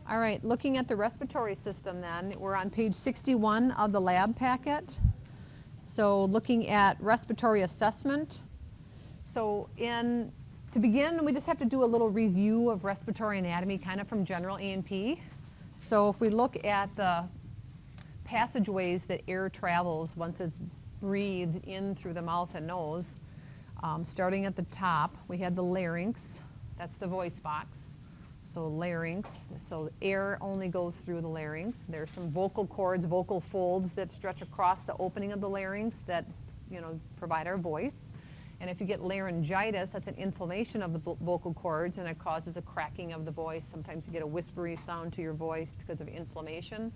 All right, looking at the respiratory system then, we're on page 61 of the lab packet. So looking at respiratory assessment. So to begin, we just have to do a little review of respiratory anatomy, kind of from general A&P. So if we look at the passageways that air travels once it's breathed in through the mouth and nose, starting at the top, we had the larynx. That's the voice box. So larynx, so air only goes through the larynx. There's some vocal cords, vocal folds that stretch across the opening of the larynx that, provide our voice. And if you get laryngitis, that's an inflammation of the vocal cords, and it causes a cracking of the voice. Sometimes you get a whispery sound to your voice because of inflammation.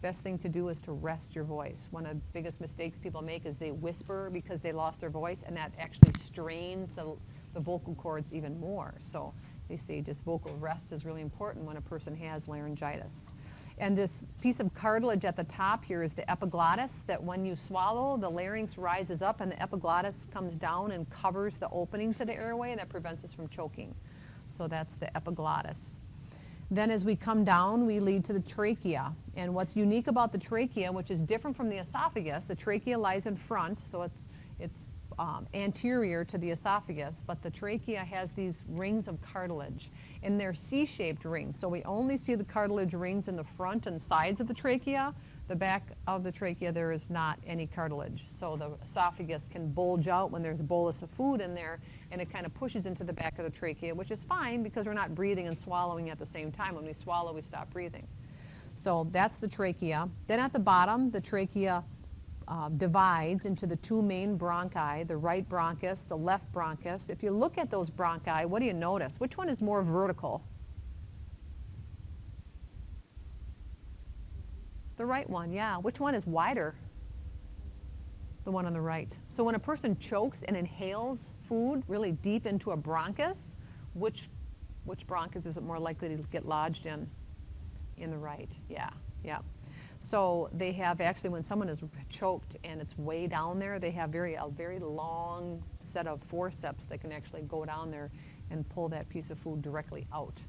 Best thing to do is to rest your voice. One of the biggest mistakes people make is they whisper because they lost their voice, and that actually strains the vocal cords even more. So they say just vocal rest is really important when a person has laryngitis. And this piece of cartilage at the top here is the epiglottis, that when you swallow, the larynx rises up and the epiglottis comes down and covers the opening to the airway, and that prevents us from choking. So that's the epiglottis. Then as we come down, we lead to the trachea. And what's unique about the trachea, which is different from the esophagus, the trachea lies in front, so it's anterior to the esophagus, but the trachea has these rings of cartilage, and they're C-shaped rings. So we only see the cartilage rings in the front and sides of the trachea. The back of the trachea, there is not any cartilage. So the esophagus can bulge out when there's a bolus of food in there, and it kind of pushes into the back of the trachea, which is fine because we're not breathing and swallowing at the same time. When we swallow, we stop breathing. So that's the trachea. Then at the bottom, the trachea divides into the two main bronchi, the right bronchus, the left bronchus. If you look at those bronchi, what do you notice? Which one is more vertical? The right one, yeah. Which one is wider? The one on the right. So when a person chokes and inhales food really deep into a bronchus, which bronchus is it more likely to get lodged in? In the right, yeah. So they have actually, when someone is choked and it's way down there, they have a very long set of forceps that can actually go down there and pull that piece of food directly out.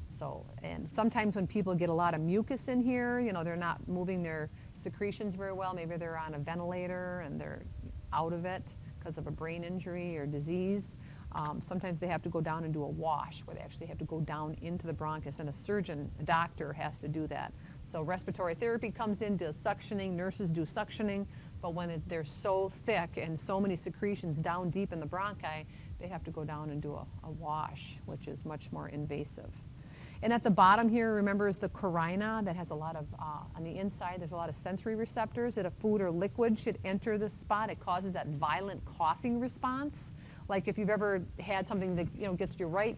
So, and sometimes when people get a lot of mucus in here, they're not moving their secretions very well. Maybe they're on a ventilator and they're out of it because of a brain injury or disease. Sometimes they have to go down and do a wash where they actually have to go down into the bronchus, and a doctor has to do that. So respiratory therapy comes in, does suctioning, nurses do suctioning, but when they're so thick and so many secretions down deep in the bronchi, they have to go down and do a wash, which is much more invasive. And at the bottom here, remember, is the carina that has a lot of, on the inside, there's a lot of sensory receptors that a food or liquid should enter this spot. It causes that violent coughing response. Like if you've ever had something that, gets you right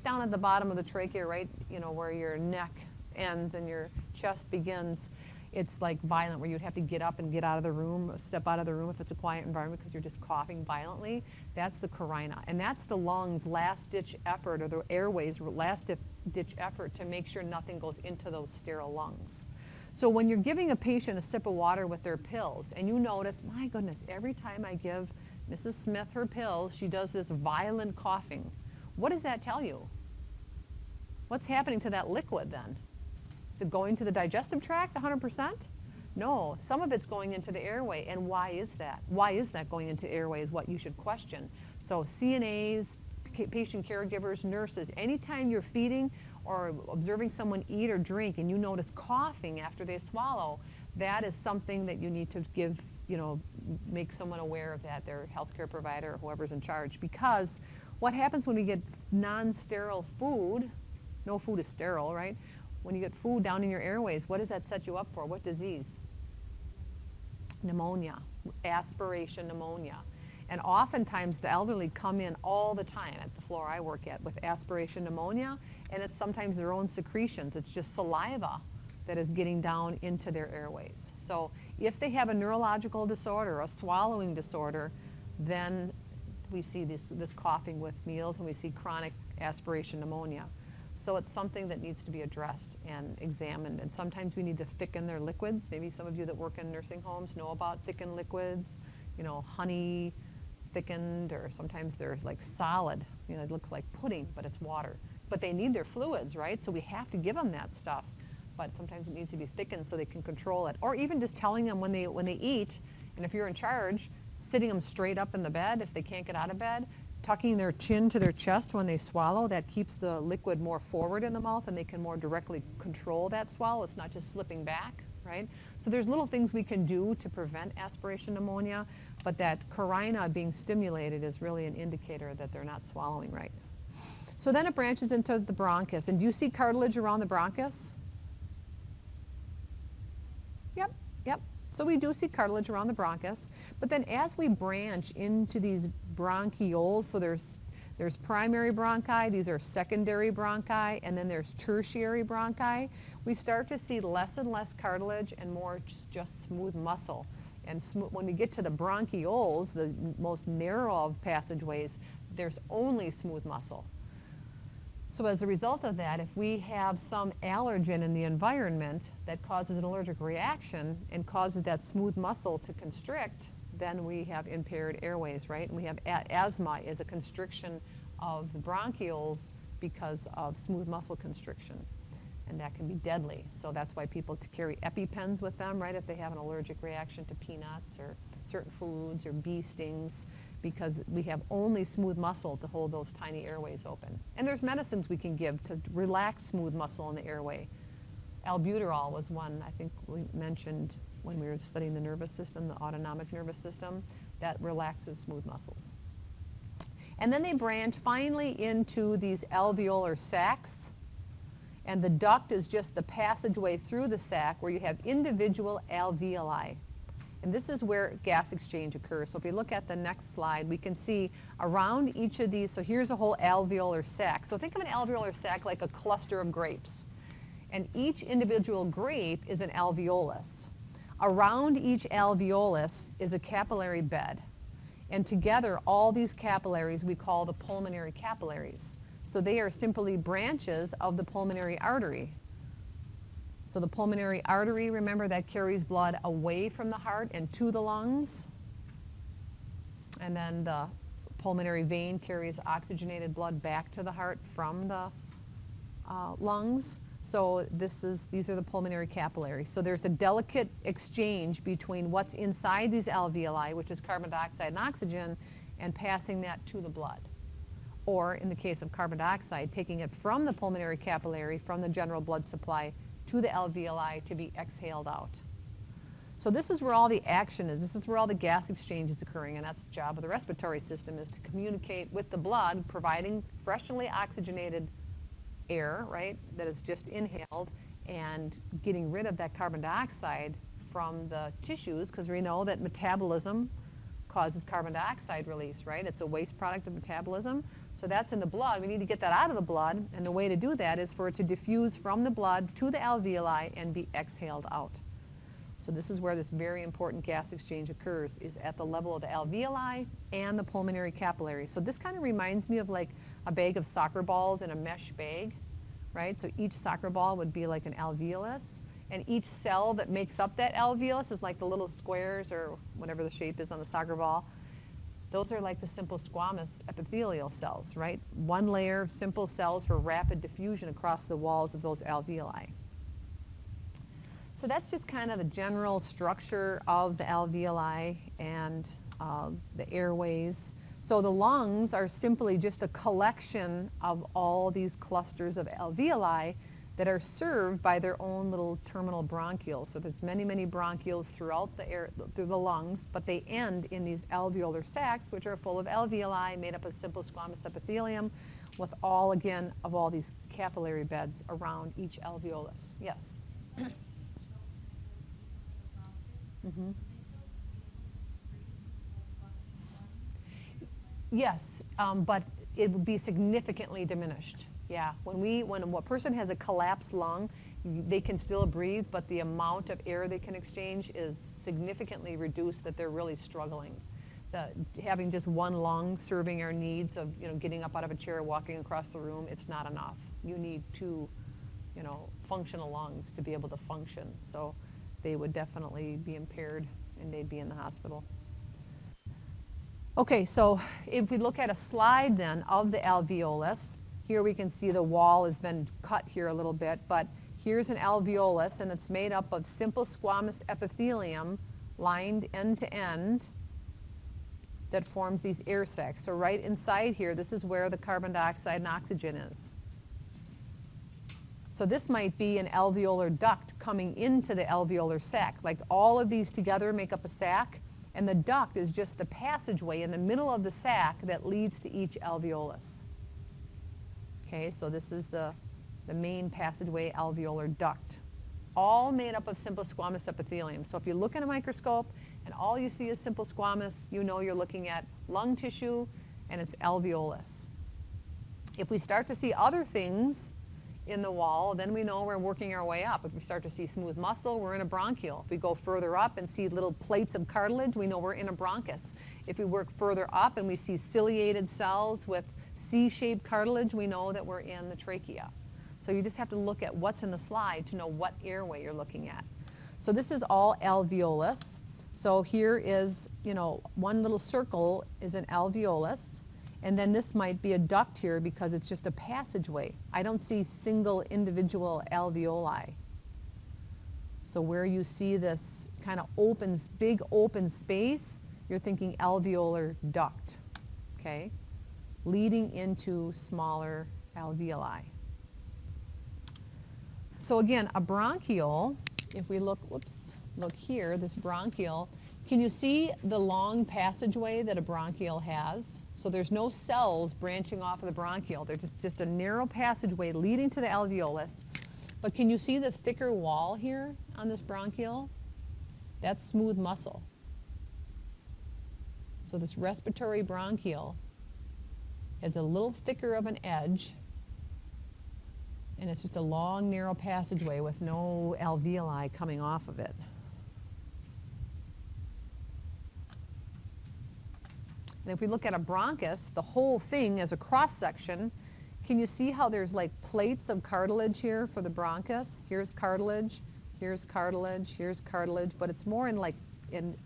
down at the bottom of the trachea, right, where your neck ends and your chest begins, it's like violent, where you'd have to get up and get out of the room, step out of the room if it's a quiet environment because you're just coughing violently. That's the carina. And that's the lungs' last-ditch effort, or the airways' last-ditch effort to make sure nothing goes into those sterile lungs. So when you're giving a patient a sip of water with their pills, and you notice, my goodness, every time I give Mrs. Smith her pills, she does this violent coughing. What does that tell you? What's happening to that liquid then? Is it going to the digestive tract 100%? No, some of it's going into the airway. And why is that? Why is that going into airway is what you should question. So CNAs, patient caregivers, nurses, anytime you're feeding or observing someone eat or drink and you notice coughing after they swallow, that is something that you need to give, make someone aware of that, their healthcare provider or whoever's in charge. Because what happens when we get non-sterile food, no food is sterile, right? When you get food down in your airways, what does that set you up for? What disease? Pneumonia, aspiration pneumonia. And oftentimes the elderly come in all the time at the floor I work at with aspiration pneumonia, and it's sometimes their own secretions. It's just saliva that is getting down into their airways. So if they have a neurological disorder, a swallowing disorder, then we see this coughing with meals, and we see chronic aspiration pneumonia. So it's something that needs to be addressed and examined. And sometimes we need to thicken their liquids. Maybe some of you that work in nursing homes know about thickened liquids, honey thickened, or sometimes they're like solid. It looks like pudding, but it's water. but they need their fluids, right? So we have to give them that stuff. But sometimes it needs to be thickened so they can control it. Or even just telling them when they eat, and if you're in charge, sitting them straight up in the bed if they can't get out of bed, tucking their chin to their chest when they swallow. That keeps the liquid more forward in the mouth, and they can more directly control that swallow. It's not just slipping back, right? So there's little things we can do to prevent aspiration pneumonia, but that carina being stimulated is really an indicator that they're not swallowing right. So then it branches into the bronchus. And do you see cartilage around the bronchus? Yep. So we do see cartilage around the bronchus. But then as we branch into these bronchioles, so there's primary bronchi, these are secondary bronchi, and then there's tertiary bronchi, we start to see less and less cartilage and more just smooth muscle. And when we get to the bronchioles, the most narrow of passageways, there's only smooth muscle. So as a result of that, if we have some allergen in the environment that causes an allergic reaction and causes that smooth muscle to constrict, then we have impaired airways, right? And we have asthma is a constriction of the bronchioles because of smooth muscle constriction. And that can be deadly. So that's why people carry EpiPens with them, right, if they have an allergic reaction to peanuts or certain foods or bee stings, because we have only smooth muscle to hold those tiny airways open. And there's medicines we can give to relax smooth muscle in the airway. Albuterol was one I think we mentioned when we were studying the nervous system, the autonomic nervous system, that relaxes smooth muscles. And then they branch finally into these alveolar sacs. And the duct is just the passageway through the sac where you have individual alveoli. And this is where gas exchange occurs. So if we look at the next slide, we can see around each of these, so here's a whole alveolar sac. So think of an alveolar sac like a cluster of grapes. And each individual grape is an alveolus. Around each alveolus is a capillary bed. And together, all these capillaries we call the pulmonary capillaries. So they are simply branches of the pulmonary artery. So the pulmonary artery, remember, that carries blood away from the heart and to the lungs. And then the pulmonary vein carries oxygenated blood back to the heart from the lungs. So these are the pulmonary capillaries. So there's a delicate exchange between what's inside these alveoli, which is carbon dioxide and oxygen, and passing that to the blood. Or in the case of carbon dioxide, taking it from the pulmonary capillary, from the general blood supply, to the alveoli to be exhaled out. So this is where all the action is. This is where all the gas exchange is occurring, and that's the job of the respiratory system, is to communicate with the blood, providing freshly oxygenated air, right, that is just inhaled, and getting rid of that carbon dioxide from the tissues, because we know that metabolism causes carbon dioxide release, right? It's a waste product of metabolism. So that's in the blood. We need to get that out of the blood, and the way to do that is for it to diffuse from the blood to the alveoli and be exhaled out. So this is where this very important gas exchange occurs, is at the level of the alveoli and the pulmonary capillary. So this kind of reminds me of like a bag of soccer balls in a mesh bag, right? So each soccer ball would be like an alveolus, and each cell that makes up that alveolus is like the little squares or whatever the shape is on the soccer ball. Those are like the simple squamous epithelial cells, right? One layer of simple cells for rapid diffusion across the walls of those alveoli. So that's just kind of the general structure of the alveoli and the airways. So the lungs are simply just a collection of all these clusters of alveoli that are served by their own little terminal bronchioles. So there's many, many bronchioles throughout through the lungs, but they end in these alveolar sacs, which are full of alveoli made up of simple squamous epithelium, with all, again, of all these capillary beds around each alveolus. Yes? Mm-hmm. Yes, but it would be significantly diminished. Yeah, when a person has a collapsed lung, they can still breathe, but the amount of air they can exchange is significantly reduced, that they're really struggling. Having just one lung serving our needs of, getting up out of a chair, walking across the room, it's not enough. You need two, functional lungs to be able to function. So they would definitely be impaired and they'd be in the hospital. Okay, so if we look at a slide then of the alveolus, Here we can see the wall has been cut here a little bit, but here's an alveolus, and it's made up of simple squamous epithelium lined end to end that forms these air sacs. So right inside here, this is where the carbon dioxide and oxygen is. So this might be an alveolar duct coming into the alveolar sac. Like all of these together make up a sac, and the duct is just the passageway in the middle of the sac that leads to each alveolus. Okay, so this is the main passageway alveolar duct, all made up of simple squamous epithelium. So if you look in a microscope and all you see is simple squamous, you know you're looking at lung tissue and it's alveolus. If we start to see other things in the wall, then we know we're working our way up. If we start to see smooth muscle, we're in a bronchial. If we go further up and see little plates of cartilage, we know we're in a bronchus. If we work further up and we see ciliated cells with C-shaped cartilage, we know that we're in the trachea. So you just have to look at what's in the slide to know what airway you're looking at. So this is all alveolus. So here is, one little circle is an alveolus. And then this might be a duct here because it's just a passageway. I don't see single individual alveoli. So where you see this kind of big open space, you're thinking alveolar duct, okay? Leading into smaller alveoli. So again, a bronchiole, if we look here, this bronchiole, can you see the long passageway that a bronchiole has? So there's no cells branching off of the bronchiole. There's just a narrow passageway leading to the alveolus. But can you see the thicker wall here on this bronchiole? That's smooth muscle. So this respiratory bronchiole is a little thicker of an edge, and it's just a long, narrow passageway with no alveoli coming off of it. And if we look at a bronchus, the whole thing as a cross-section, can you see how there's like plates of cartilage here for the bronchus? Here's cartilage, here's cartilage, here's cartilage, but it's more in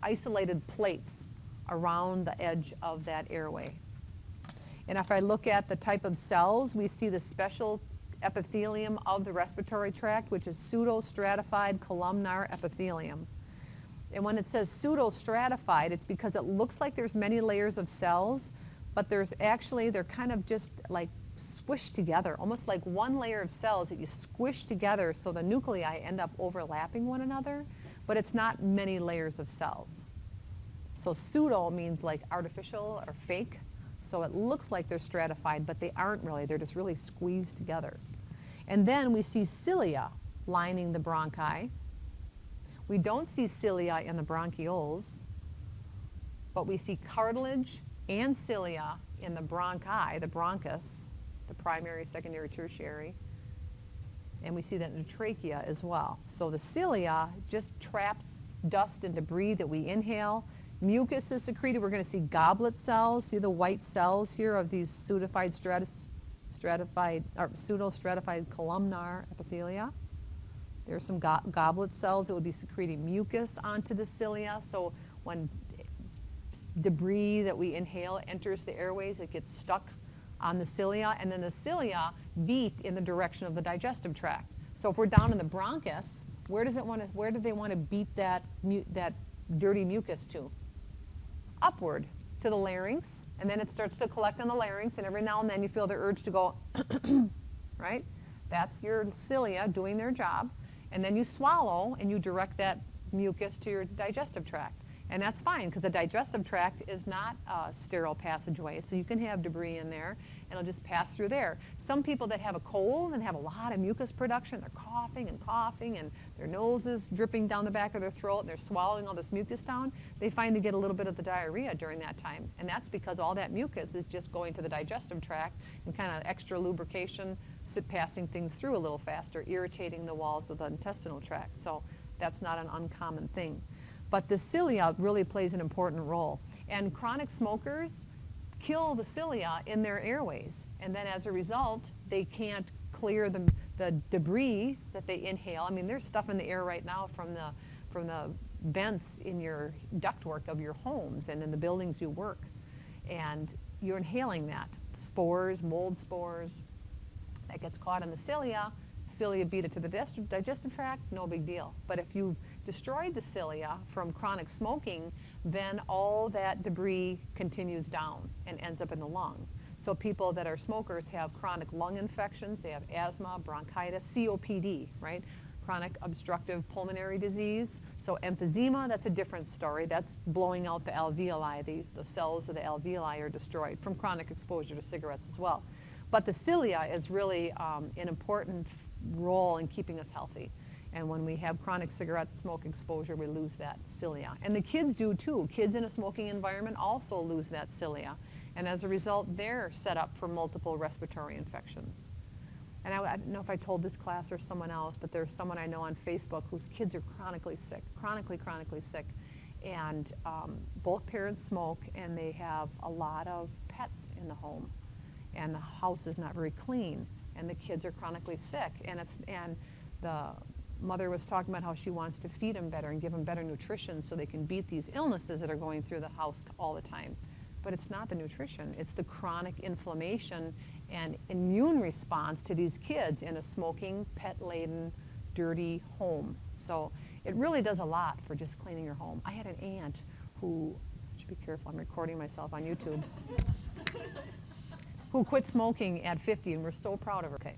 isolated plates around the edge of that airway. And if I look at the type of cells, we see the special epithelium of the respiratory tract, which is pseudostratified columnar epithelium. And when it says pseudostratified, it's because it looks like there's many layers of cells, but they're kind of just like squished together, almost like one layer of cells that you squish together so the nuclei end up overlapping one another, but it's not many layers of cells. So pseudo means like artificial or fake. So it looks like they're stratified, but they aren't really. They're just really squeezed together. And then we see cilia lining the bronchi. We don't see cilia in the bronchioles, but we see cartilage and cilia in the bronchi, the bronchus, the primary, secondary, tertiary. And we see that in the trachea as well. So the cilia just traps dust and debris that we inhale. Mucus is secreted. We're going to see goblet cells. See the white cells here of these pseudostratified columnar epithelia. There are some goblet cells that would be secreting mucus onto the cilia. So when debris that we inhale enters the airways, it gets stuck on the cilia, and then the cilia beat in the direction of the digestive tract. So if we're down in the bronchus, where do they want to beat that dirty mucus to? Upward to the larynx, and then it starts to collect on the larynx, and every now and then you feel the urge to go, right? That's your cilia doing their job. And then you swallow and you direct that mucus to your digestive tract. And that's fine because the digestive tract is not a sterile passageway, so you can have debris in there and it'll just pass through there. Some people that have a cold and have a lot of mucus production, they're coughing and their nose is dripping down the back of their throat and they're swallowing all this mucus down, they find they get a little bit of the diarrhea during that time. And that's because all that mucus is just going to the digestive tract and kind of extra lubrication, passing things through a little faster, irritating the walls of the intestinal tract. So that's not an uncommon thing. But the cilia really plays an important role. And chronic smokers kill the cilia in their airways. And then as a result, they can't clear the debris that they inhale. I mean, there's stuff in the air right now from the vents in your ductwork of your homes and in the buildings you work. And you're inhaling that. Spores, mold spores, that gets caught in the cilia. Cilia beat it to the digestive tract, no big deal. But if you've destroyed the cilia from chronic smoking, then all that debris continues down and ends up in the lung. So people that are smokers have chronic lung infections, they have asthma, bronchitis, COPD, right? Chronic obstructive pulmonary disease. So emphysema, that's a different story. That's blowing out the alveoli. The cells of the alveoli are destroyed from chronic exposure to cigarettes as well. But the cilia is really an important role in keeping us healthy. And when we have chronic cigarette smoke exposure, we lose that cilia. And the kids do too. Kids in a smoking environment also lose that cilia. And as a result, they're set up for multiple respiratory infections. And I don't know if I told this class or someone else, but there's someone I know on Facebook whose kids are chronically sick, chronically sick. And both parents smoke, and they have a lot of pets in the home. And the house is not very clean, and the kids are chronically sick. And the mother was talking about how she wants to feed them better and give them better nutrition so they can beat these illnesses that are going through the house all the time. But it's not the nutrition, it's the chronic inflammation and immune response to these kids in a smoking, pet-laden, dirty home. So it really does a lot for just cleaning your home. I had an aunt who, I should be careful, I'm recording myself on YouTube, who quit smoking at 50, and we're so proud of her. Okay.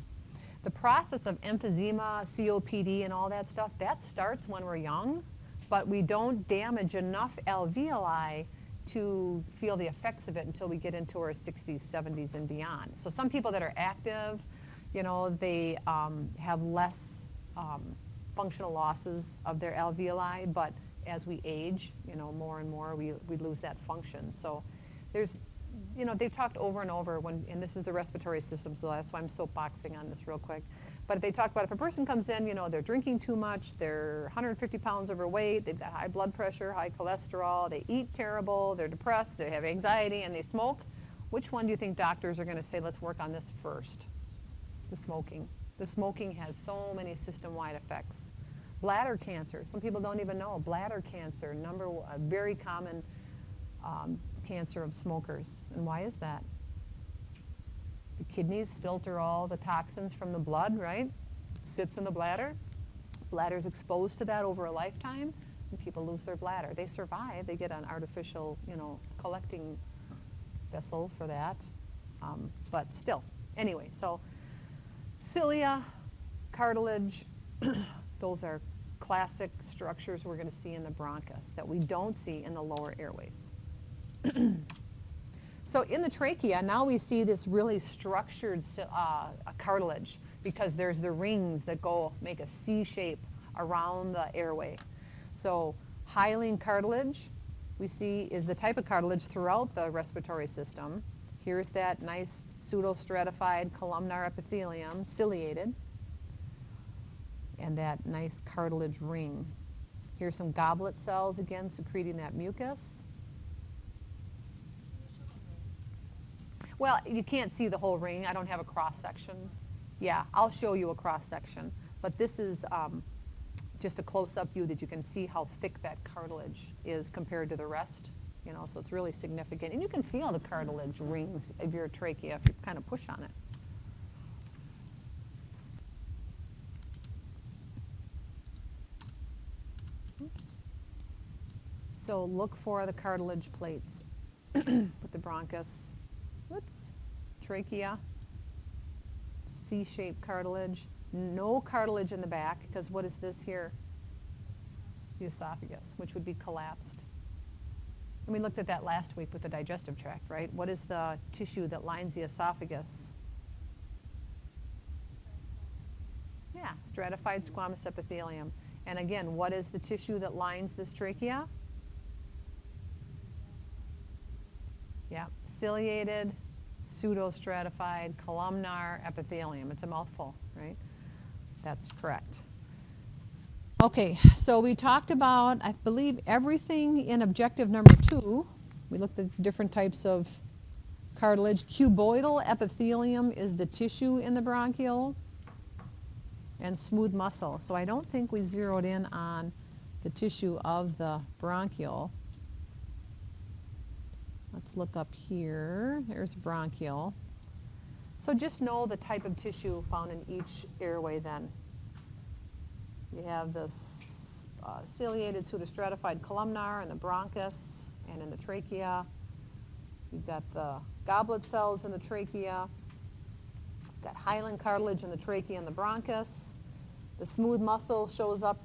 The process of emphysema, COPD, and all that stuff, that starts when we're young, but we don't damage enough alveoli to feel the effects of it until we get into our 60s, 70s, and beyond. So some people that are active, you know, they have less functional losses of their alveoli, but as we age, you know, more and more, we lose that function. So there's, you know, they've talked over and over and this is the respiratory system, so that's why I'm soapboxing on this real quick. But they talk about if a person comes in, you know, they're drinking too much, they're 150 pounds overweight, they've got high blood pressure, high cholesterol, they eat terrible, they're depressed, they have anxiety, and they smoke, which one do you think doctors are going to say, let's work on this first? The smoking. The smoking has so many system-wide effects. Bladder cancer, some people don't even know. Bladder cancer, a very common cancer of smokers. And why is that? The kidneys filter all the toxins from the blood, right? Sits in the bladder. Bladder's exposed to that over a lifetime, and people lose their bladder. They survive. They get an artificial, you know, collecting vessel for that. But still, anyway, so cilia, cartilage, those are classic structures we're going to see in the bronchus that we don't see in the lower airways. So in the trachea, now we see this really structured cartilage because there's the rings that make a C shape around the airway. So hyaline cartilage, we see, is the type of cartilage throughout the respiratory system. Here's that nice pseudostratified columnar epithelium, ciliated, and that nice cartilage ring. Here's some goblet cells, again, secreting that mucus. Well, you can't see the whole ring. I don't have a cross-section. Yeah, I'll show you a cross-section. But this is just a close-up view that you can see how thick that cartilage is compared to the rest. You know, so it's really significant. And you can feel the cartilage rings of your trachea if you kind of push on it. Oops. So look for the cartilage plates with the bronchus. Oops, trachea, C-shaped cartilage, no cartilage in the back, because what is this here? The esophagus, which would be collapsed. And we looked at that last week with the digestive tract, right? What is the tissue that lines the esophagus? Yeah, stratified squamous epithelium. And again, what is the tissue that lines this trachea? Yeah, ciliated, pseudostratified, columnar epithelium. It's a mouthful, right? That's correct. Okay, so we talked about, I believe, everything in objective number 2. We looked at different types of cartilage. Cuboidal epithelium is the tissue in the bronchiole, and smooth muscle. So I don't think we zeroed in on the tissue of the bronchiole. Let's look up here. There's bronchiole. So just know the type of tissue found in each airway then. You have the ciliated pseudostratified columnar in the bronchus and in the trachea. You've got the goblet cells in the trachea. You've got hyaline cartilage in the trachea and the bronchus. The smooth muscle shows up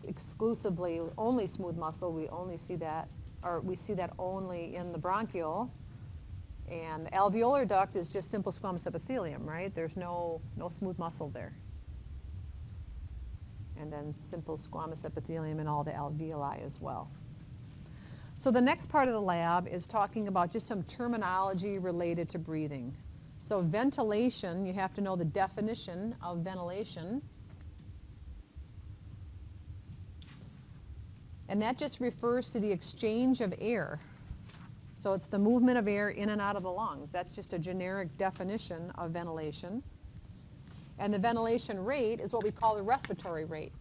exclusively, only smooth muscle. We only see that, or we see that only in the bronchial. And the alveolar duct is just simple squamous epithelium, right? There's no smooth muscle there. And then simple squamous epithelium in all the alveoli as well. So the next part of the lab is talking about just some terminology related to breathing. So ventilation, you have to know the definition of ventilation. And that just refers to the exchange of air. So it's the movement of air in and out of the lungs. That's just a generic definition of ventilation. And the ventilation rate is what we call the respiratory rate.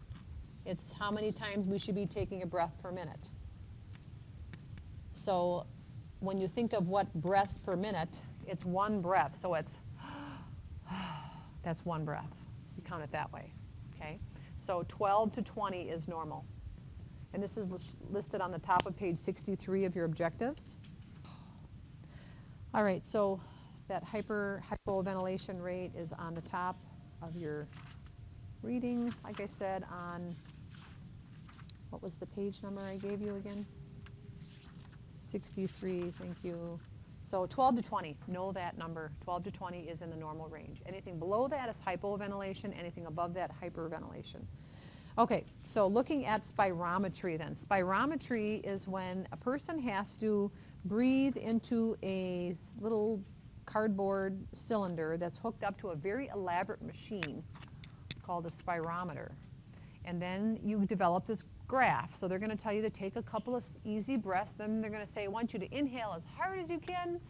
It's how many times we should be taking a breath per minute. So when you think of what breaths per minute, it's one breath. So it's, that's one breath. You count it that way, okay? So 12 to 20 is normal. And this is listed on the top of page 63 of your objectives. All right, so that hypoventilation rate is on the top of your reading, like I said, on, what was the page number I gave you again? 63, thank you. So 12 to 20, know that number. 12 to 20 is in the normal range. Anything below that is hypoventilation, anything above that, hyperventilation. Okay, so looking at spirometry then. Spirometry is when a person has to breathe into a little cardboard cylinder that's hooked up to a very elaborate machine called a spirometer. And then you develop this graph. So they're going to tell you to take a couple of easy breaths. Then they're going to say, I want you to inhale as hard as you can.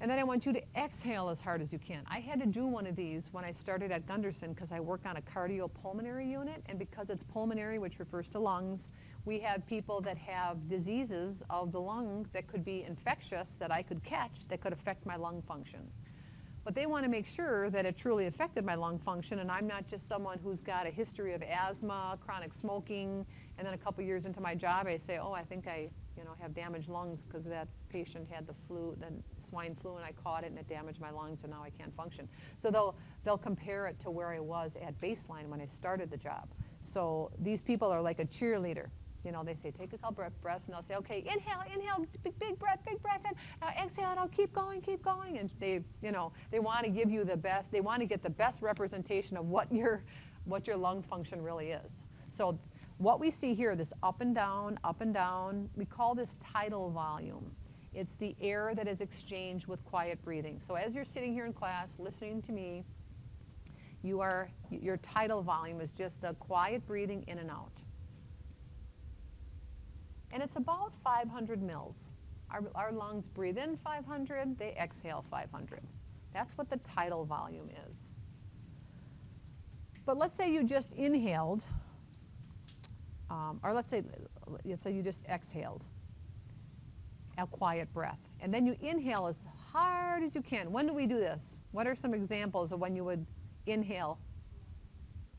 And then I want you to exhale as hard as you can. I had to do one of these when I started at Gunderson because I work on a cardiopulmonary unit. And because it's pulmonary, which refers to lungs, we have people that have diseases of the lung that could be infectious that I could catch that could affect my lung function. But they want to make sure that it truly affected my lung function, and I'm not just someone who's got a history of asthma, chronic smoking, and then a couple years into my job I say, oh, I think I have damaged lungs because that patient had the flu, the swine flu, and I caught it and it damaged my lungs and now I can't function. So they'll compare it to where I was at baseline when I started the job. So these people are like a cheerleader. They say, take a couple breaths, and they'll say, okay, inhale, big breath in. Now exhale, now keep going. And they want to give you the best. They want to get the best representation of what your lung function really is. So what we see here, this up and down, we call this tidal volume. It's the air that is exchanged with quiet breathing. So as you're sitting here in class listening to me, your tidal volume is just the quiet breathing in and out. And it's about 500 mils. Our lungs breathe in 500, they exhale 500. That's what the tidal volume is. But let's say you just inhaled, or let's say you just exhaled a quiet breath. And then you inhale as hard as you can. When do we do this? What are some examples of when you would inhale?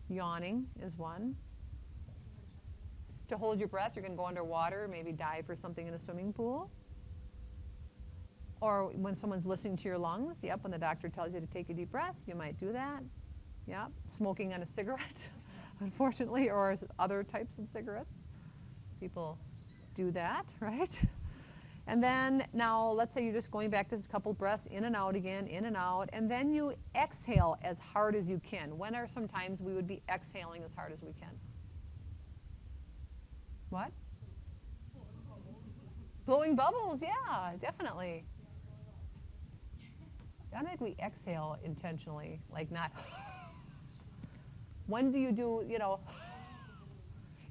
Yawning is one. To hold your breath, you're going to go underwater, maybe dive for something in a swimming pool. Or when someone's listening to your lungs, yep, when the doctor tells you to take a deep breath, you might do that. Yep, smoking on a cigarette, unfortunately, or other types of cigarettes. People do that, right? And then now let's say you're just going back to a couple breaths in and out again, in and out, and then you exhale as hard as you can. When are some times we would be exhaling as hard as we can? What? Blowing bubbles, yeah, definitely. I don't think we exhale intentionally, like not. When do you do,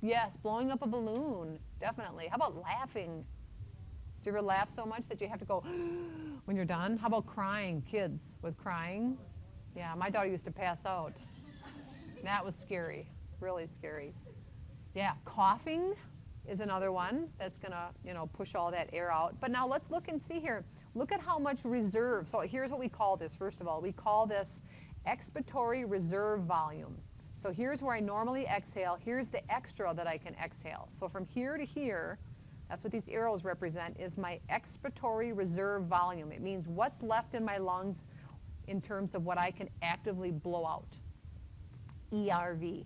yes, blowing up a balloon, definitely. How about laughing? Do you ever laugh so much that you have to go when you're done? How about crying, kids with crying? Yeah, my daughter used to pass out. That was scary, really scary. Yeah, coughing is another one that's going to, push all that air out. But now let's look and see here. Look at how much reserve. So here's what we call this, first of all. We call this expiratory reserve volume. So here's where I normally exhale. Here's the extra that I can exhale. So from here to here, that's what these arrows represent, is my expiratory reserve volume. It means what's left in my lungs in terms of what I can actively blow out. ERV.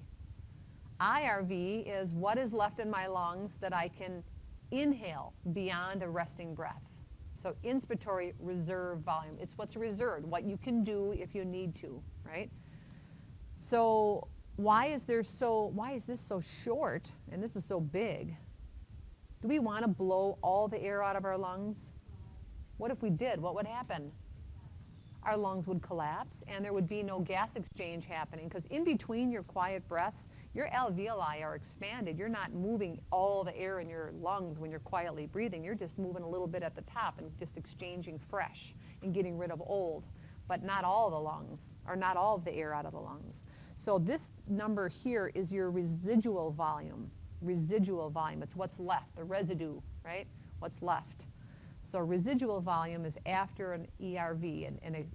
IRV is what is left in my lungs that I can inhale beyond a resting breath. So inspiratory reserve volume. It's what's reserved, what you can do if you need to, right? So why is this so short and this is so big? Do we want to blow all the air out of our lungs? What if we did? What would happen? Our lungs would collapse and there would be no gas exchange happening, because in between your quiet breaths, your alveoli are expanded. You're not moving all the air in your lungs when you're quietly breathing. You're just moving a little bit at the top and just exchanging fresh and getting rid of old, but not all the lungs, or not all of the air out of the lungs. So this number here is your residual volume. Residual volume, it's what's left, the residue, right? What's left. So residual volume is after an ERV, and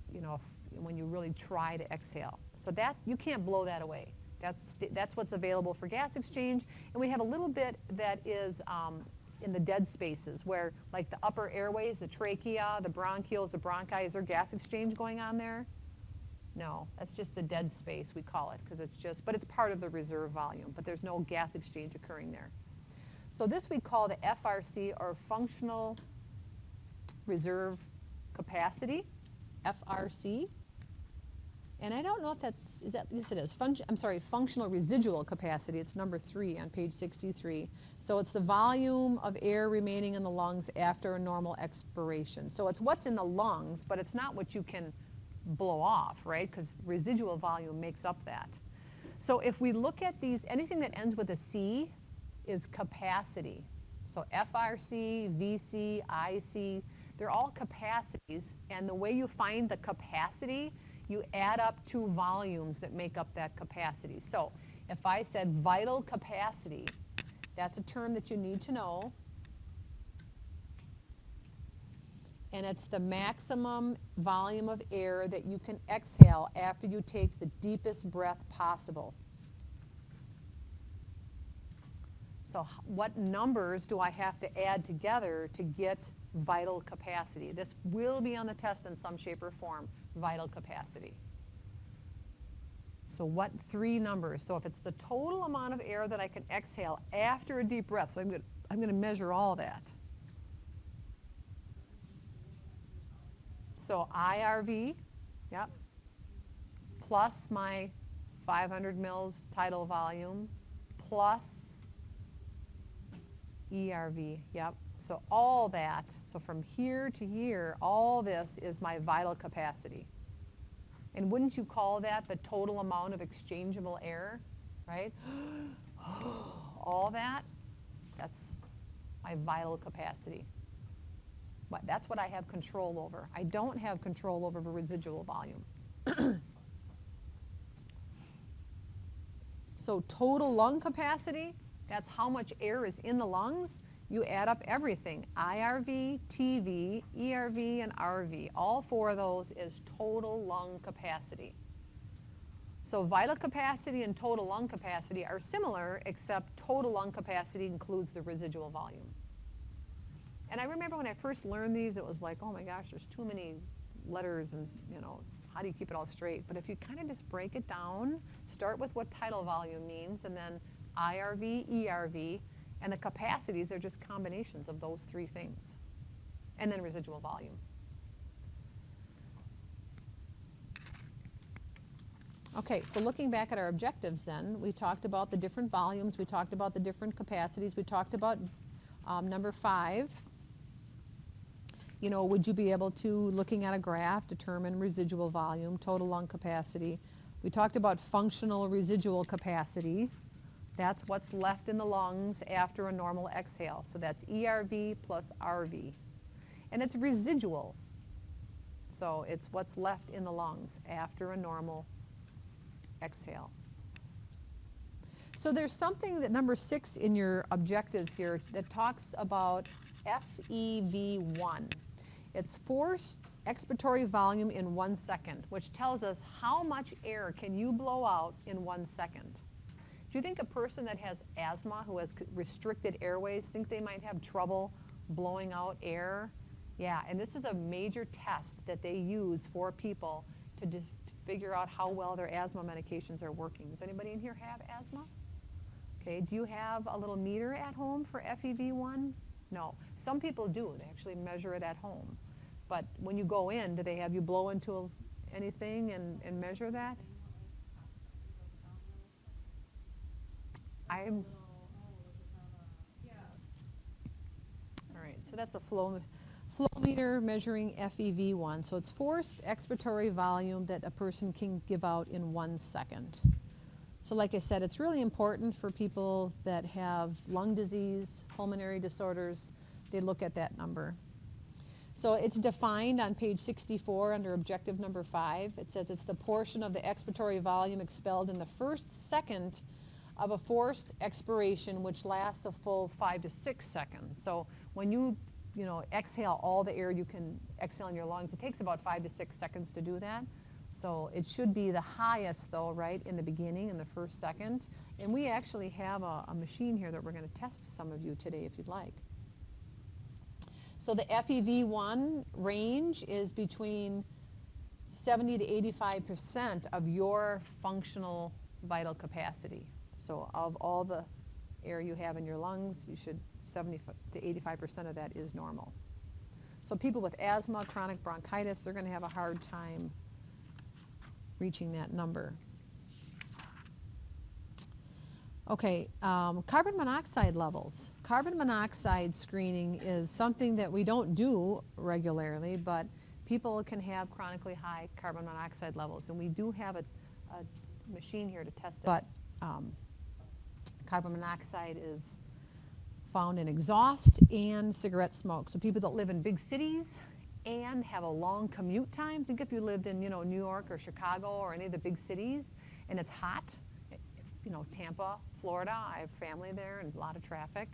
when you really try to exhale. So you can't blow that away. That's what's available for gas exchange. And we have a little bit that is in the dead spaces, where like the upper airways, the trachea, the bronchioles, the bronchi, is there gas exchange going on there? No, that's just the dead space, we call it, because but it's part of the reserve volume, but there's no gas exchange occurring there. So this we call the FRC, or functional reserve capacity, FRC. And I don't know if yes it is. Functional residual capacity. It's number 3 on page 63. So it's the volume of air remaining in the lungs after a normal expiration. So it's what's in the lungs, but it's not what you can blow off, right? Because residual volume makes up that. So if we look at these, anything that ends with a C is capacity. So FRC, VC, IC, they're all capacities, and the way you find the capacity, you add up 2 volumes that make up that capacity. So if I said vital capacity, that's a term that you need to know. And it's the maximum volume of air that you can exhale after you take the deepest breath possible. So what numbers do I have to add together to get vital capacity? This will be on the test in some shape or form, vital capacity. So what 3 numbers? So if it's the total amount of air that I can exhale after a deep breath, so I'm going to measure all that. So IRV, yep, plus my 500 mils tidal volume, plus ERV, yep. So all that, so from here to here, all this is my vital capacity. And wouldn't you call that the total amount of exchangeable air, right? All that, that's my vital capacity. But that's what I have control over. I don't have control over the residual volume. So total lung capacity, that's how much air is in the lungs. You add up everything, IRV, TV, ERV, and RV. All 4 of those is total lung capacity. So vital capacity and total lung capacity are similar, except total lung capacity includes the residual volume. And I remember when I first learned these, it was like, oh my gosh, there's too many letters, and how do you keep it all straight? But if you kind of just break it down, start with what tidal volume means, and then IRV, ERV, and the capacities are just combinations of those 3 things. And then residual volume. Okay, so looking back at our objectives then, we talked about the different volumes, we talked about the different capacities, we talked about number 5. Would you be able to, looking at a graph, determine residual volume, total lung capacity? We talked about functional residual capacity. That's what's left in the lungs after a normal exhale. So that's ERV plus RV. And it's residual. So it's what's left in the lungs after a normal exhale. So there's something that number 6 in your objectives here that talks about FEV1. It's forced expiratory volume in 1 second, which tells us how much air can you blow out in 1 second. Do you think a person that has asthma, who has restricted airways, think they might have trouble blowing out air? Yeah, and this is a major test that they use for people to figure out how well their asthma medications are working. Does anybody in here have asthma? Okay, do you have a little meter at home for FEV1? No. Some people do. They actually measure it at home. But when you go in, do they have you blow into anything and measure that? All right, so that's a flow meter measuring FEV1. So it's forced expiratory volume that a person can give out in 1 second. So like I said, it's really important for people that have lung disease, pulmonary disorders. They look at that number. So it's defined on page 64 under objective number 5. It says it's the portion of the expiratory volume expelled in the first second of a forced expiration, which lasts a full 5 to 6 seconds. So when you exhale all the air you can exhale in your lungs, it takes about 5 to 6 seconds to do that. So it should be the highest, though, right, in the beginning, in the first second. And we actually have a machine here that we're going to test some of you today if you'd like. So the FEV1 range is between 70 to 85% of your functional vital capacity. So of all the air you have in your lungs, you should 70 to 85% of that is normal. So people with asthma, chronic bronchitis, they're going to have a hard time reaching that number. Okay, carbon monoxide levels. Carbon monoxide screening is something that we don't do regularly, but people can have chronically high carbon monoxide levels, and we do have a machine here to test it. But carbon monoxide is found in exhaust and cigarette smoke. So people that live in big cities and have a long commute time. Think if you lived in, New York or Chicago or any of the big cities, and it's hot. Tampa, Florida, I have family there and a lot of traffic.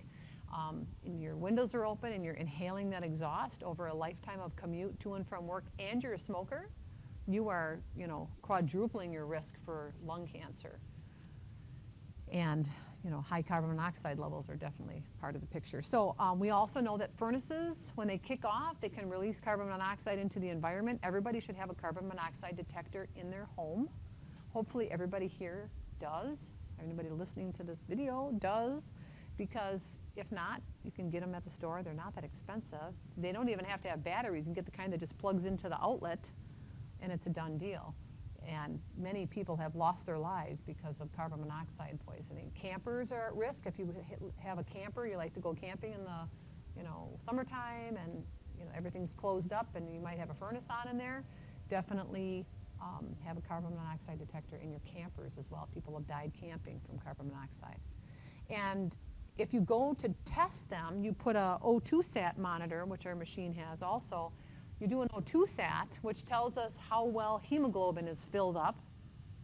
And your windows are open and you're inhaling that exhaust over a lifetime of commute to and from work, and you're a smoker, you are, quadrupling your risk for lung cancer. And high carbon monoxide levels are definitely part of the picture. So we also know that furnaces, when they kick off, they can release carbon monoxide into the environment. Everybody should have a carbon monoxide detector in their home. Hopefully everybody here does. Everybody listening to this video does, because if not, you can get them at the store. They're not that expensive. They don't even have to have batteries. You can get the kind that just plugs into the outlet, and it's a done deal. And many people have lost their lives because of carbon monoxide poisoning. Campers are at risk. If you have a camper, you like to go camping in the summertime, and everything's closed up and you might have a furnace on in there, definitely have a carbon monoxide detector in your campers as well. People have died camping from carbon monoxide. And if you go to test them, you put a O2 sat monitor, which our machine has also. You do an O2 sat, which tells us how well hemoglobin is filled up.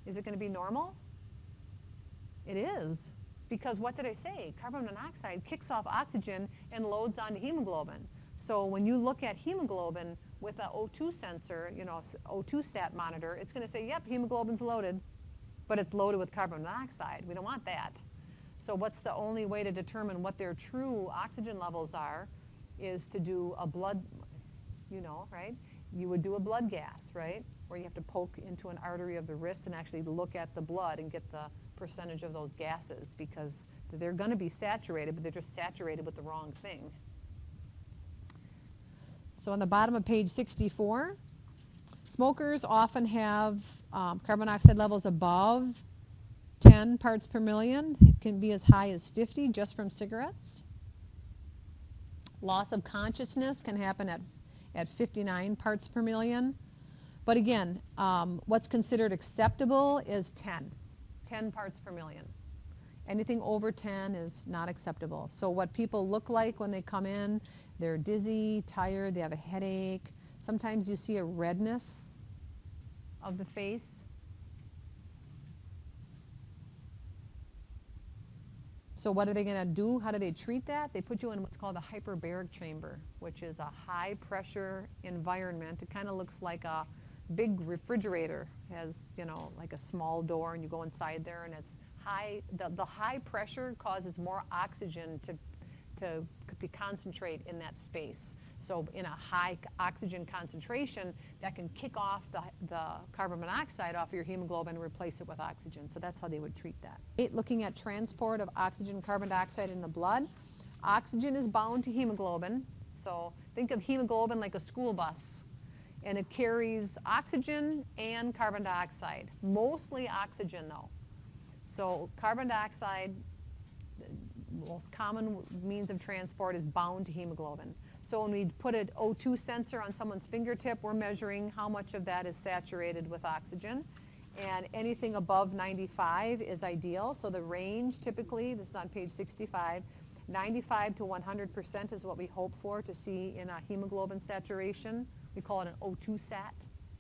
Is it going to be normal? It is. Because what did I say? Carbon monoxide kicks off oxygen and loads onto hemoglobin. So when you look at hemoglobin with an O2 sensor, O2 sat monitor, it's going to say, yep, hemoglobin's loaded, but it's loaded with carbon monoxide. We don't want that. So what's the only way to determine what their true oxygen levels are is to do a blood, right? You would do a blood gas, right? Where you have to poke into an artery of the wrist and actually look at the blood and get the percentage of those gases, because they're going to be saturated, but they're just saturated with the wrong thing. So on the bottom of page 64, smokers often have carbon monoxide levels above 10 parts per million. It can be as high as 50 just from cigarettes. Loss of consciousness can happen at 59 parts per million. But again, what's considered acceptable is 10 parts per million. Anything over 10 is not acceptable. So what people look like when they come in, they're dizzy, tired, they have a headache. Sometimes you see a redness of the face. So what are they going to do? How do they treat that? They put you in what's called a hyperbaric chamber, which is a high pressure environment. It kind of looks like a big refrigerator. It has, you know, like a small door, and you go inside there, and it's high. The high pressure causes more oxygen to concentrate in that space. So in a high oxygen concentration, that can kick off the carbon monoxide off of your hemoglobin and replace it with oxygen. So that's how they would treat that. Looking at transport of oxygen and carbon dioxide in the blood. Oxygen is bound to hemoglobin. So think of hemoglobin like a school bus. And it carries oxygen and carbon dioxide. Mostly oxygen though. So carbon dioxide, the most common means of transport, is bound to hemoglobin. So when we put an O2 sensor on someone's fingertip, we're measuring how much of that is saturated with oxygen. And anything above 95 is ideal. So the range typically, this is on page 65, 95 to 100% is what we hope for to see in a hemoglobin saturation. We call it an O2 sat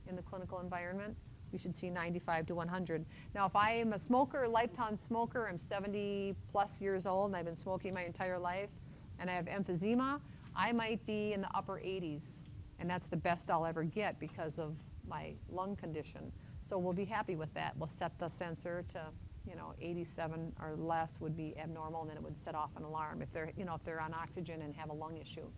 in the clinical environment. We should see 95 to 100. Now, if I am a smoker, a lifetime smoker, I'm 70 plus years old, and I've been smoking my entire life, and I have emphysema, I might be in the upper 80s, and that's the best I'll ever get because of my lung condition. So we'll be happy with that. We'll set the sensor to, you know, 87 or less would be abnormal, and then it would set off an alarm if they're, you know, if they're on oxygen and have a lung issue.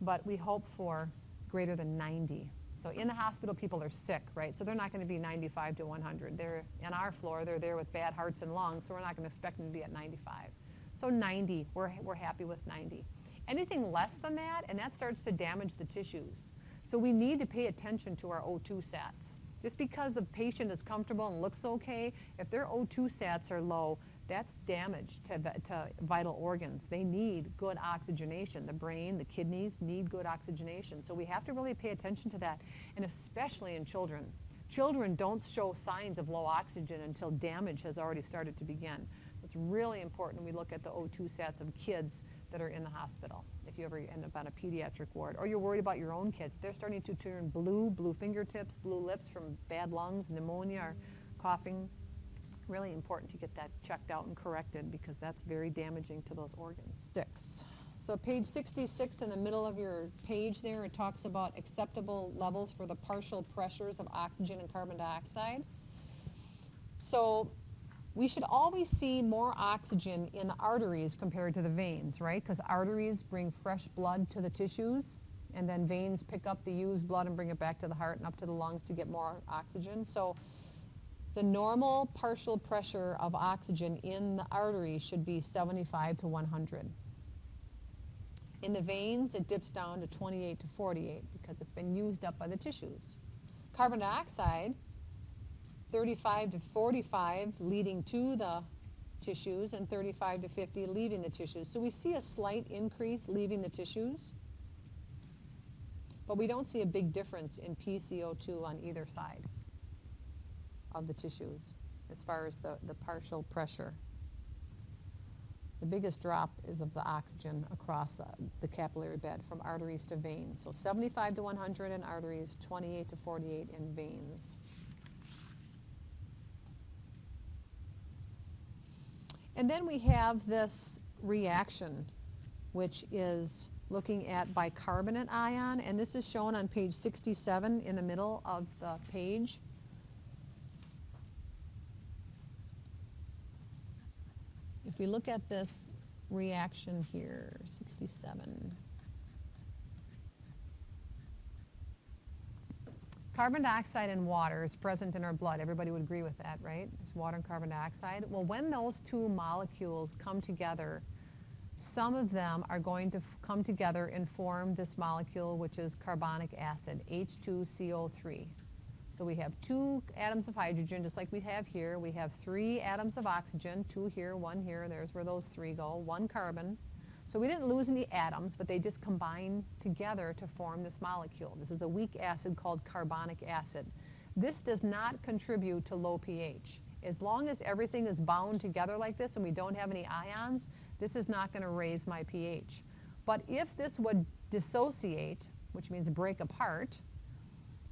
But we hope for greater than 90. So in the hospital, people are sick, right? So they're not going to be 95 to 100. They're on our floor. They're there with bad hearts and lungs, so we're not going to expect them to be at 95. So 90, we're happy with 90. Anything less than that, and that starts to damage the tissues. So we need to pay attention to our O2 sats. Just because the patient is comfortable and looks okay, if their O2 sats are low, that's damage to vital organs. They need good oxygenation. The brain, the kidneys need good oxygenation. So we have to really pay attention to that, and especially in children. Children don't show signs of low oxygen until damage has already started to begin. It's really important we look at the O2 sats of kids that are in the hospital. If you ever end up on a pediatric ward, or you're worried about your own kid, they're starting to turn blue fingertips, blue lips from bad lungs, pneumonia, or coughing. Really important to get that checked out and corrected because that's very damaging to those organs. 6. So page 66 in the middle of your page there, it talks about acceptable levels for the partial pressures of oxygen and carbon dioxide. So we should always see more oxygen in the arteries compared to the veins, right? Because arteries bring fresh blood to the tissues, and then veins pick up the used blood and bring it back to the heart and up to the lungs to get more oxygen. So the normal partial pressure of oxygen in the arteries should be 75 to 100. In the veins, it dips down to 28 to 48 because it's been used up by the tissues. Carbon dioxide, 35 to 45 leading to the tissues, and 35 to 50 leaving the tissues. So we see a slight increase leaving the tissues, but we don't see a big difference in PCO2 on either side of the tissues as far as the partial pressure. The biggest drop is of the oxygen across the capillary bed from arteries to veins. So 75 to 100 in arteries, 28 to 48 in veins. And then we have this reaction, which is looking at bicarbonate ion, and this is shown on page 67 in the middle of the page. If we look at this reaction here, 67. Carbon dioxide and water is present in our blood. Everybody would agree with that, right? It's water and carbon dioxide. Well, when those two molecules come together, some of them are going to come together and form this molecule, which is carbonic acid, H2CO3. So we have 2 atoms of hydrogen, just like we have here. We have 3 atoms of oxygen, 2 here, 1 here. There's where those 3 go, 1 carbon. So we didn't lose any atoms, but they just combine together to form this molecule. This is a weak acid called carbonic acid. This does not contribute to low pH. As long as everything is bound together like this and we don't have any ions, this is not going to raise my pH. But if this would dissociate, which means break apart,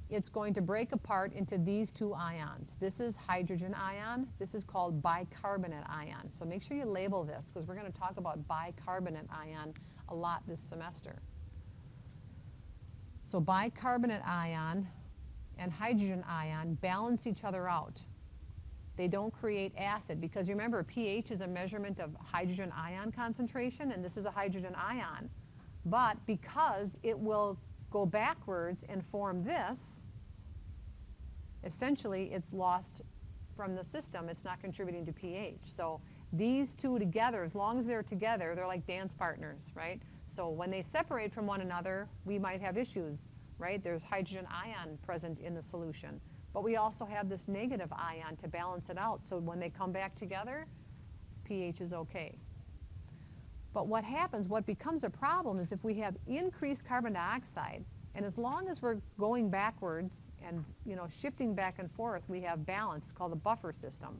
it's going to break apart into these two ions. This is hydrogen ion. This is called bicarbonate ion. So make sure you label this, because we're going to talk about bicarbonate ion a lot this semester. So bicarbonate ion and hydrogen ion balance each other out. They don't create acid, because remember, pH is a measurement of hydrogen ion concentration, and this is a hydrogen ion. But because it will go backwards and form this, essentially it's lost from the system. It's not contributing to pH. So these two together, as long as they're together, they're like dance partners, right? So when they separate from one another, we might have issues, right? There's hydrogen ion present in the solution. But we also have this negative ion to balance it out. So when they come back together, pH is okay. But what happens, what becomes a problem, is if we have increased carbon dioxide, and as long as we're going backwards and shifting back and forth, we have balance. It's called the buffer system.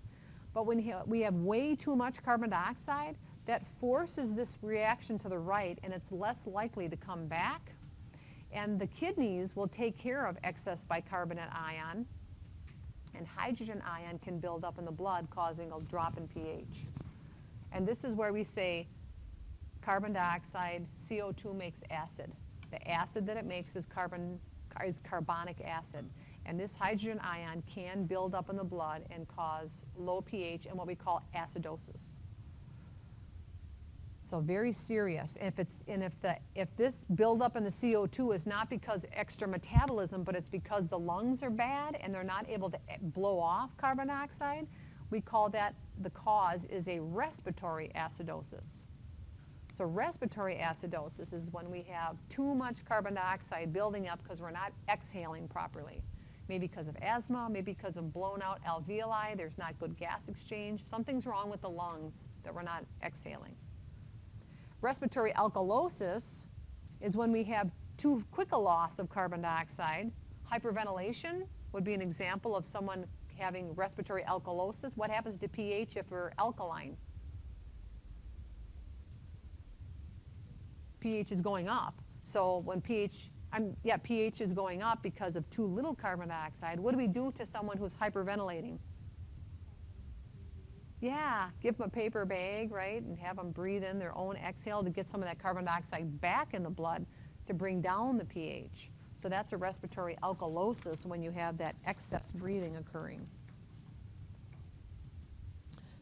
But when we have way too much carbon dioxide, that forces this reaction to the right, and it's less likely to come back. And the kidneys will take care of excess bicarbonate ion, and hydrogen ion can build up in the blood, causing a drop in pH. And this is where we say carbon dioxide, CO2 makes acid. The acid that it makes is carbonic acid. And this hydrogen ion can build up in the blood and cause low pH and what we call acidosis. So very serious. If this buildup in the CO2 is not because extra metabolism, but it's because the lungs are bad and they're not able to blow off carbon dioxide, we call that, the cause is a respiratory acidosis. So respiratory acidosis is when we have too much carbon dioxide building up because we're not exhaling properly. Maybe because of asthma, maybe because of blown out alveoli, there's not good gas exchange. Something's wrong with the lungs that we're not exhaling. Respiratory alkalosis is when we have too quick a loss of carbon dioxide. Hyperventilation would be an example of someone having respiratory alkalosis. What happens to pH if we're alkaline? pH is going up. So when pH is going up because of too little carbon dioxide, what do we do to someone who's hyperventilating? Yeah, give them a paper bag, right, and have them breathe in their own exhale to get some of that carbon dioxide back in the blood to bring down the pH. So that's a respiratory alkalosis when you have that excess breathing occurring.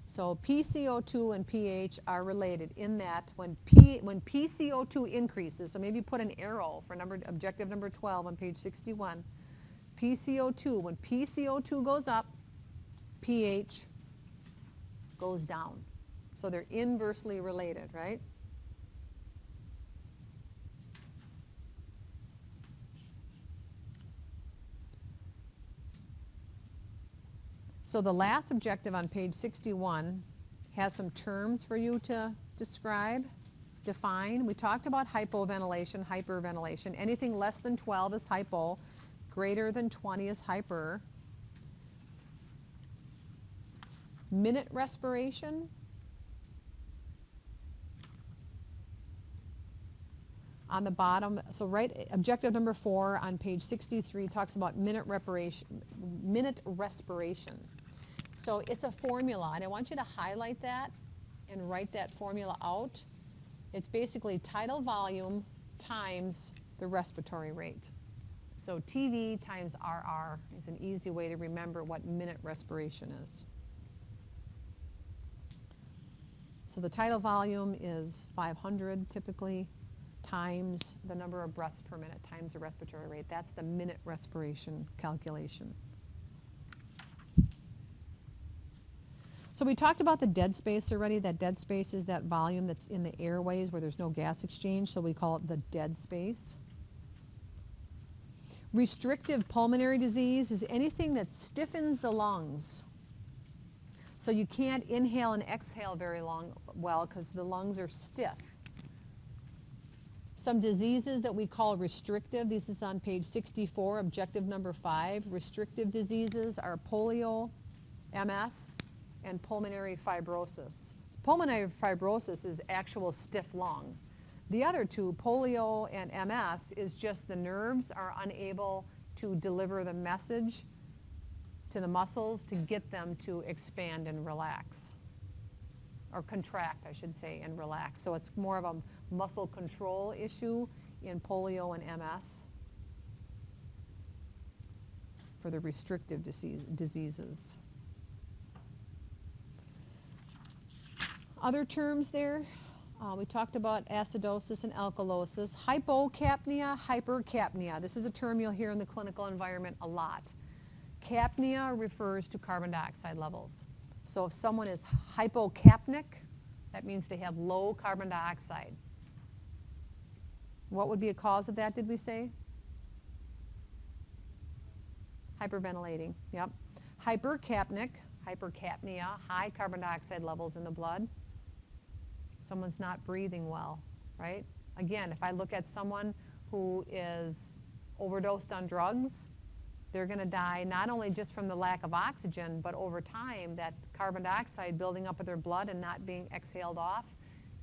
So PCO2 and pH are related in that when PCO2 increases, so maybe put an arrow for objective number 12 on page 61. PCO2, when PCO2 goes up, pH goes down. So they're inversely related, right? So the last objective on page 61 has some terms for you to describe, define. We talked about hypoventilation, hyperventilation. Anything less than 12 is hypo, greater than 20 is hyper. Minute respiration. On the bottom, so objective number 4 on page 63 talks about minute respiration. So it's a formula, and I want you to highlight that and write that formula out. It's basically tidal volume times the respiratory rate. So TV times RR is an easy way to remember what minute respiration is. So the tidal volume is 500 typically, times the number of breaths per minute, times the respiratory rate. That's the minute respiration calculation. So we talked about the dead space already. That dead space is that volume that's in the airways where there's no gas exchange, so we call it the dead space. Restrictive pulmonary disease is anything that stiffens the lungs. So you can't inhale and exhale very well because the lungs are stiff. Some diseases that we call restrictive, this is on page 64, objective number 5. Restrictive diseases are polio, MS, and pulmonary fibrosis. Pulmonary fibrosis is actual stiff lung. The other two, polio and MS, is just the nerves are unable to deliver the message to the muscles to get them to expand and relax, or contract, I should say, and relax. So it's more of a muscle control issue in polio and MS for the restrictive diseases. Other terms there, we talked about acidosis and alkalosis. Hypocapnia, hypercapnia. This is a term you'll hear in the clinical environment a lot. Capnia refers to carbon dioxide levels. So if someone is hypocapnic, that means they have low carbon dioxide. What would be a cause of that, did we say? Hyperventilating, yep. Hypercapnic, hypercapnia, high carbon dioxide levels in the blood. Someone's not breathing well, right? Again, if I look at someone who is overdosed on drugs, they're going to die not only just from the lack of oxygen, but over time that carbon dioxide building up in their blood and not being exhaled off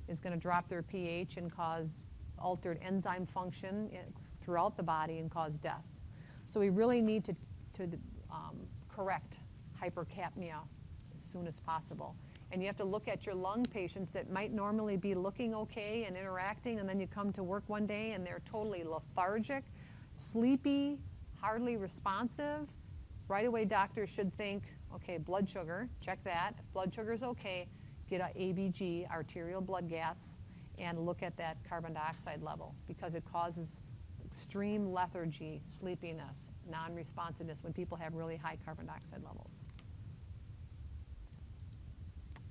is going to drop their pH and cause altered enzyme function throughout the body and cause death. So we really need to correct hypercapnia as soon as possible. And you have to look at your lung patients that might normally be looking okay and interacting, and then you come to work one day and they're totally lethargic, sleepy, hardly responsive. Right away, doctors should think, okay, blood sugar, check that. If blood sugar is okay, get an ABG, arterial blood gas, and look at that carbon dioxide level, because it causes extreme lethargy, sleepiness, non-responsiveness when people have really high carbon dioxide levels.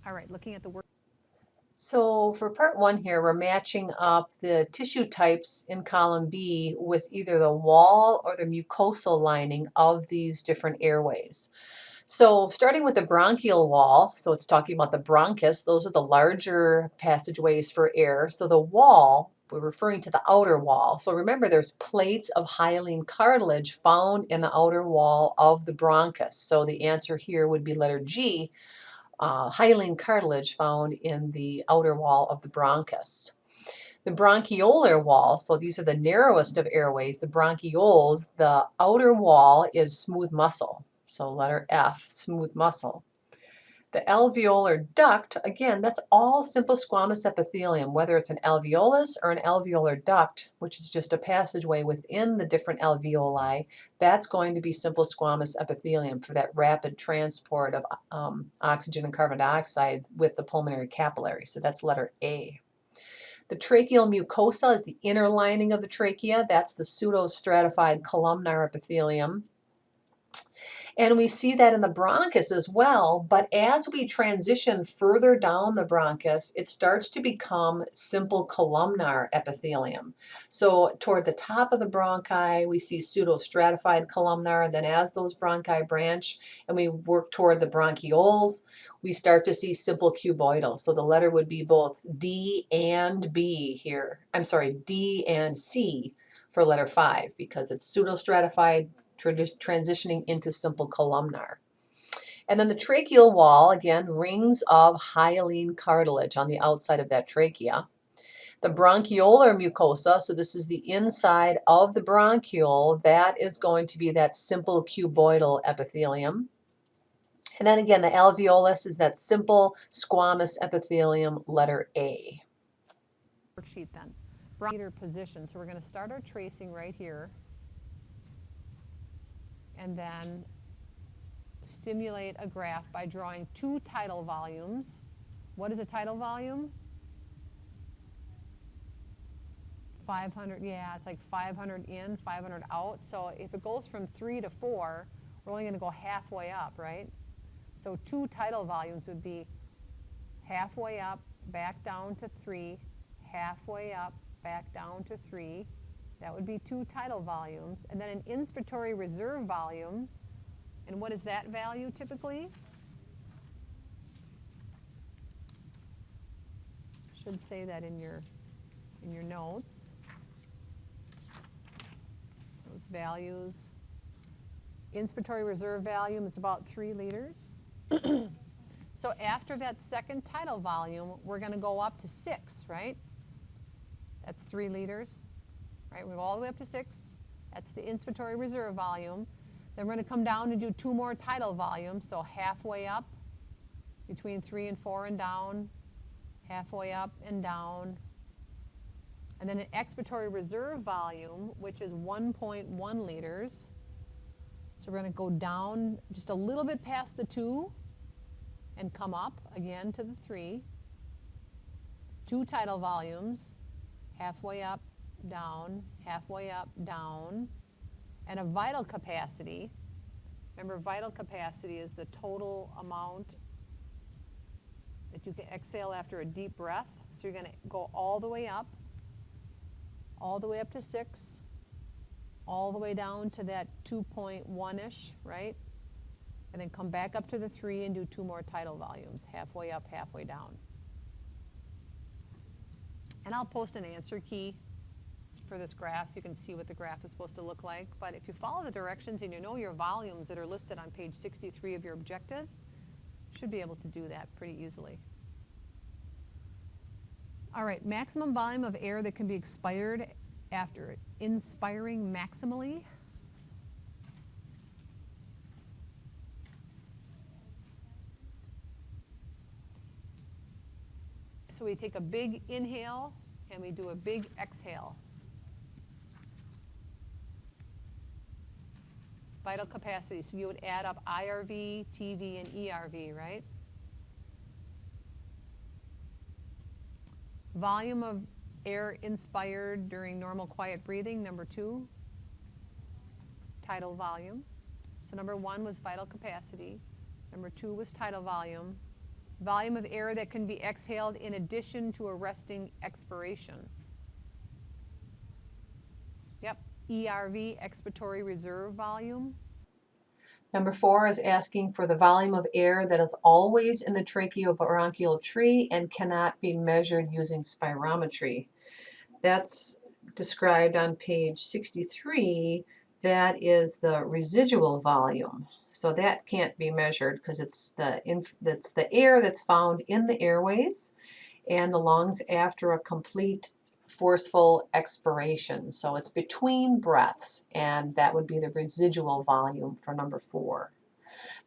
All right, looking at the work. So for part 1 here, we're matching up the tissue types in column B with either the wall or the mucosal lining of these different airways. So starting with the bronchial wall, so it's talking about the bronchus, those are the larger passageways for air. So the wall, we're referring to the outer wall. So remember, there's plates of hyaline cartilage found in the outer wall of the bronchus. So the answer here would be letter G. Hyaline cartilage found in the outer wall of the bronchus. The bronchiolar wall, so these are the narrowest of airways, the bronchioles, the outer wall is smooth muscle. So letter F, smooth muscle. The alveolar duct, again, that's all simple squamous epithelium, whether it's an alveolus or an alveolar duct, which is just a passageway within the different alveoli, that's going to be simple squamous epithelium for that rapid transport of oxygen and carbon dioxide with the pulmonary capillary. So that's letter A. The tracheal mucosa is the inner lining of the trachea. That's the pseudostratified columnar epithelium. And we see that in the bronchus as well, but as we transition further down the bronchus, it starts to become simple columnar epithelium. So toward the top of the bronchi, we see pseudostratified columnar, then as those bronchi branch and we work toward the bronchioles, we start to see simple cuboidal. So the letter would be both D and B here. I'm sorry, D and C for letter 5, because it's pseudostratified transitioning into simple columnar. And then the tracheal wall, again, rings of hyaline cartilage on the outside of that trachea. The bronchiolar mucosa, so this is the inside of the bronchiole, that is going to be that simple cuboidal epithelium. And then again, the alveolus is that simple squamous epithelium, letter A. Worksheet then. Bronchial position. So we're going to start our tracing right here, and then stimulate a graph by drawing 2 tidal volumes. What is a tidal volume? 500, yeah, it's like 500 in, 500 out. So if it goes from 3 to 4, we're only going to go halfway up, right? So 2 tidal volumes would be halfway up, back down to 3, halfway up, back down to 3. That would be 2 tidal volumes. And then an inspiratory reserve volume. And what is that value typically? Should say that in your notes. Those values. Inspiratory reserve volume is about 3 liters. So after that second tidal volume, we're going to go up to 6, right? That's 3 liters. Right, we go all the way up to 6, That's the inspiratory reserve volume. Then we're going to come down and do 2 more tidal volumes, so halfway up, between 3 and 4 and down, halfway up and down. And then an expiratory reserve volume, which is 1.1 liters. So we're going to go down just a little bit past the 2 and come up again to the 3. 2 tidal volumes, halfway up, down, halfway up, down. And a vital capacity. Remember, vital capacity is the total amount that you can exhale after a deep breath. So you're going to go all the way up to 6, all the way down to that 2.1-ish, right? And then come back up to the 3 and do 2 more tidal volumes, halfway up, halfway down. And I'll post an answer key for this graph so you can see what the graph is supposed to look like. But if you follow the directions and you know your volumes that are listed on page 63 of your objectives, you should be able to do that pretty easily. All right, maximum volume of air that can be expired after inspiring maximally. So we take a big inhale and we do a big exhale. Vital capacity, so you would add up IRV, TV, and ERV, right? Volume of air inspired during normal quiet breathing, number 2. Tidal volume. So number 1 was vital capacity. Number 2 was tidal volume. Volume of air that can be exhaled in addition to a resting expiration. Yep, ERV, expiratory reserve volume. Number 4 is asking for the volume of air that is always in the tracheobronchial tree and cannot be measured using spirometry. That's described on page 63. That is the residual volume. So that can't be measured because it's the air that's found in the airways and the lungs after a complete forceful expiration. So it's between breaths, and that would be the residual volume for number 4.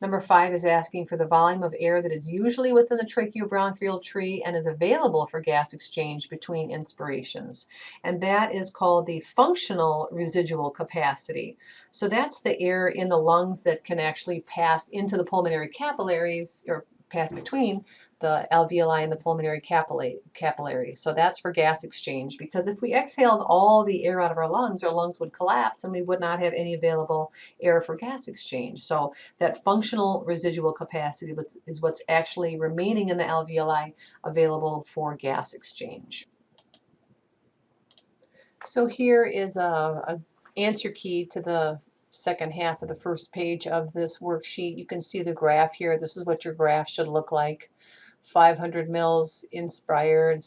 Number 5 is asking for the volume of air that is usually within the tracheobronchial tree and is available for gas exchange between inspirations. And that is called the functional residual capacity. So that's the air in the lungs that can actually pass into the pulmonary capillaries, or pass between the alveoli and the pulmonary capillaries. So that's for gas exchange, because if we exhaled all the air out of our lungs would collapse and we would not have any available air for gas exchange. So that functional residual capacity is what's actually remaining in the alveoli available for gas exchange. So here is a answer key to the second half of the first page of this worksheet. You can see the graph here. This is what your graph should look like. 500 mils inspired,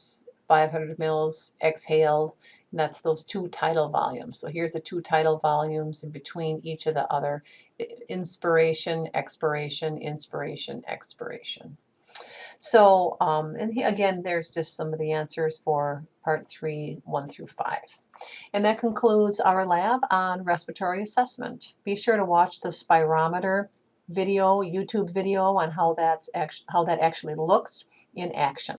500 mils exhaled, and that's those 2 tidal volumes. So here's the 2 tidal volumes in between each of the other. Inspiration, expiration, inspiration, expiration. So, and again, there's just some of the answers for part 3, 1 through 5. And that concludes our lab on respiratory assessment. Be sure to watch the spirometer video, YouTube video on how that actually looks in action.